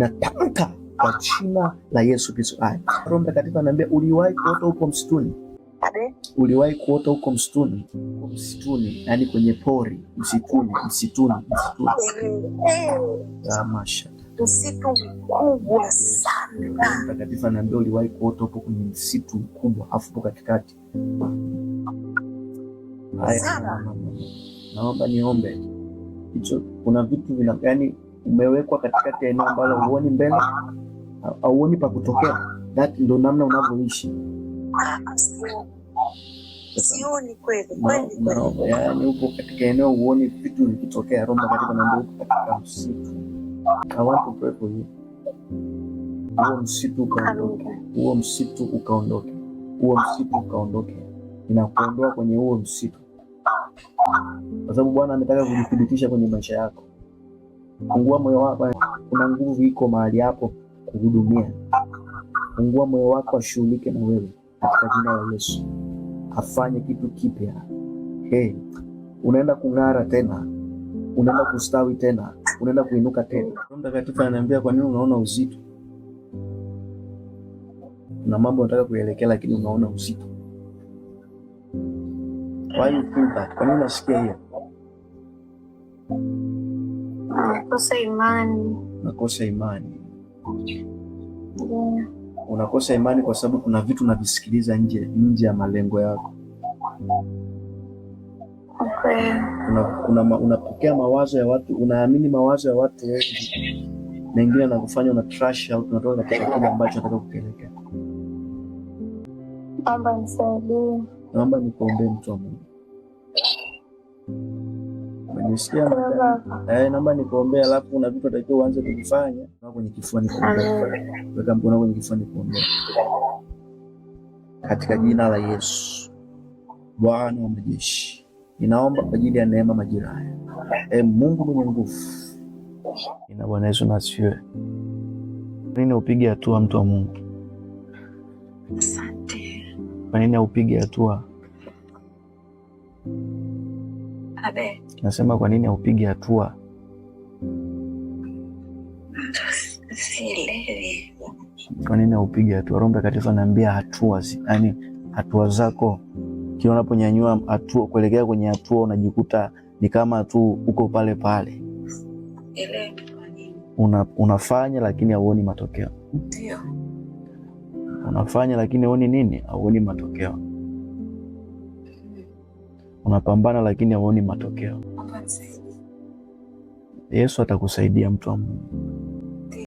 ninatamka kwa jina la Yesu Kristo. Roho Mtakatifu ananiambia, uliwahi kuota huko msituni? Uliwahi kuota huko msituni? Yaani kwenye pori, msituni. Tamasha. Msitu mkubwa sana. Roho Mtakatifu ananiambia uliwahi kuota huko kwenye msitu mkubwa afu uko katikati. Naomba niombe. Hicho kuna vitu yaani umewekwa katikati ya eneo ambalo huoni mbele, hauoni pa kutokea. That ndio namna unavyoishi. Sioni kweli. Yaani upo katika eneo huoni vitu vikitokea. Roho Mtakatifu ananiambia upo katika msitu. I want to pray for you. Huo msitu ukaondoke. Ninakuondoa kwenye huo msitu, kwa sababu Bwana ametaka kujithibitisha kwenye maisha yako. Fungua moyo wako, kuna nguvu iko mahali hapo kuhudumia. Fungua moyo wako, ashughulike na wewe katika jina la Yesu. Afanye kitu kipya. Unaenda kung'ara tena, unaenda kustawi tena, unaenda kuinuka tena. Roho Mtakatifu ananiambia, kwa nini unaona uzito? Kuna mambo unataka kuelekea lakini unaona uzito. Why you feel that? Kwa nini unasikia hiyo? Nakosa imani. Unakosa imani kwa sababu kuna vitu unavisikiliza nje ya malengo yako. Unapokea mawazo ya watu, unaamini mawazo ya watu wengi, mengine na kufanya una trash out, unatoka katika kile ambacho unataka kukielekea. Naomba nisaidie. Naomba nikuombee, mtu wa Mungu. Unanisikia? Naomba nikuombee, alafu kuna vitu unatakiwa uanze kuvifanya. Kwenye kifua nikuombea. Weka mkono kwenye kifua nikuombea. Katika jina la Yesu, Bwana wa majeshi, ninaomba kwa ajili ya neema majira haya. Mungu mwenye nguvu, ina Bwana Yesu nasiwe. Nini upige hatua, mtu wa Mungu? Asante. Kwa nini upige hatua? Nasema kwa nini upige hatua? Sielewi. Kwa nini upige hatua? Roho Mtakatifu ananiambia hatua, yaani hatua zako kila unaponyanyua hatua kuelekea kwenye hatua unajikuta ni kama tu uko pale pale. Unafanya lakini hauoni matokeo. Ndio. Unafanya lakini huoni nini? Hauoni matokeo. Unapambana lakini hauoni matokeo. Yesu atakusaidia, mtu wa Mungu.